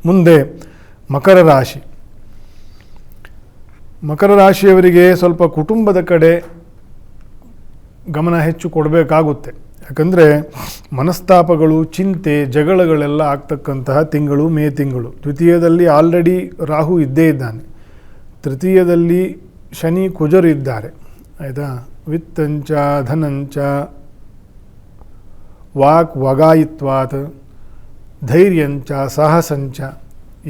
ಮುಂದೆ ಮಕರ ರಾಶಿ. ಮಕರ ರಾಶಿಯವರಿಗೆ ಸ್ವಲ್ಪ ಕುಟುಂಬದ ಕಡೆ ಗಮನ ಹೆಚ್ಚು ಕೊಡಬೇಕಾಗುತ್ತೆ. ಯಾಕಂದರೆ ಮನಸ್ತಾಪಗಳು, ಚಿಂತೆ, ಜಗಳಗಳೆಲ್ಲ ಆಗ್ತಕ್ಕಂತಹ ತಿಂಗಳು ಮೇ ತಿಂಗಳು. ದ್ವಿತೀಯದಲ್ಲಿ ಆಲ್ರೆಡಿ ರಾಹು ಇದ್ದೇ ಇದ್ದಾನೆ, ತೃತೀಯದಲ್ಲಿ ಶನಿ ಕುಜರು ಇದ್ದಾರೆ. ಆಯಿತಾ. ವಿತ್ತಂಚ ಧನಂಚ ವಾಕ್ ವಗಾಯಿತ್ವಾತ್ ಧೈರ್ಯಂಚ ಸಾಹಸಂಚ,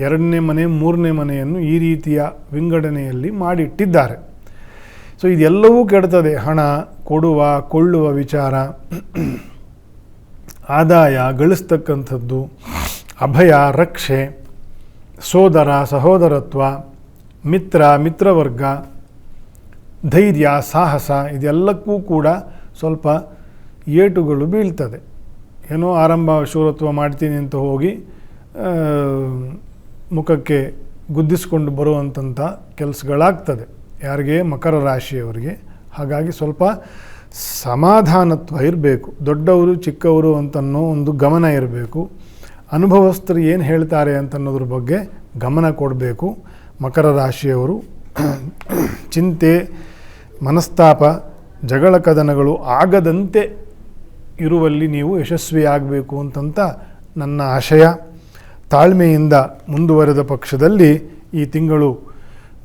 ಎರಡನೇ ಮನೆ ಮೂರನೇ ಮನೆಯನ್ನು ಈ ರೀತಿಯ ವಿಂಗಡಣೆಯಲ್ಲಿ ಮಾಡಿಟ್ಟಿದ್ದಾರೆ. ಸೊ ಇದೆಲ್ಲವೂ ಕೆಡ್ತದೆ. ಹಣ ಕೊಡುವ ಕೊಳ್ಳುವ ವಿಚಾರ, ಆದಾಯ ಗಳಿಸ್ತಕ್ಕಂಥದ್ದು, ಅಭಯ ರಕ್ಷೆ, ಸೋದರ ಸಹೋದರತ್ವ, ಮಿತ್ರವರ್ಗ, ಧೈರ್ಯ ಸಾಹಸ, ಇದೆಲ್ಲಕ್ಕೂ ಕೂಡ ಸ್ವಲ್ಪ ಏಟುಗಳು ಬೀಳ್ತದೆ. ಏನೋ ಆರಂಭ ಶೂರತ್ವ ಮಾಡ್ತೀನಿ ಅಂತ ಹೋಗಿ ಮುಖಕ್ಕೆ ಗುದ್ದಿಸ್ಕೊಂಡು ಬರುವಂಥ ಕೆಲಸಗಳಾಗ್ತದೆ ಯಾರಿಗೆ? ಮಕರ ರಾಶಿಯವರಿಗೆ. ಹಾಗಾಗಿ ಸ್ವಲ್ಪ ಸಮಾಧಾನತ್ವ ಇರಬೇಕು. ದೊಡ್ಡವರು ಚಿಕ್ಕವರು ಅಂತನ್ನೋ ಒಂದು ಗಮನ ಇರಬೇಕು. ಅನುಭವಸ್ಥರು ಏನು ಹೇಳ್ತಾರೆ ಅಂತನ್ನೋದ್ರ ಬಗ್ಗೆ ಗಮನ ಕೊಡಬೇಕು. ಮಕರ ರಾಶಿಯವರು ಚಿಂತೆ, ಮನಸ್ತಾಪ, ಜಗಳ ಕದನಗಳು ಆಗದಂತೆ ಇರುವಲ್ಲಿ ನೀವು ಯಶಸ್ವಿಯಾಗಬೇಕು ಅಂತಂತ ನನ್ನ ಆಶಯ. ತಾಳ್ಮೆಯಿಂದ ಮುಂದುವರೆದ ಪಕ್ಷದಲ್ಲಿ ಈ ತಿಂಗಳು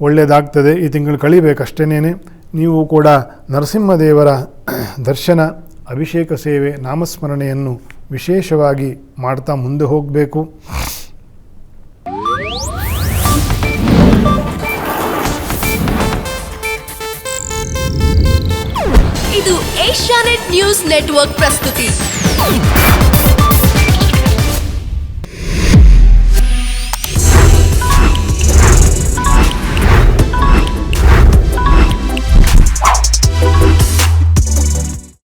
ಒಳ್ಳೆಯದಾಗ್ತದೆ. ಈ ತಿಂಗಳು ಕಳಿಬೇಕಷ್ಟೇನೇ. ನೀವು ಕೂಡ ನರಸಿಂಹದೇವರ ದರ್ಶನ, ಅಭಿಷೇಕ ಸೇವೆ, ನಾಮಸ್ಮರಣೆಯನ್ನು ವಿಶೇಷವಾಗಿ ಮಾಡ್ತಾ ಮುಂದೆ ಹೋಗಬೇಕು. ಇದು ಏಷ್ಯಾನೆಟ್ ನ್ಯೂಸ್ ನೆಟ್ವರ್ಕ್ ಪ್ರಸ್ತುತಿ.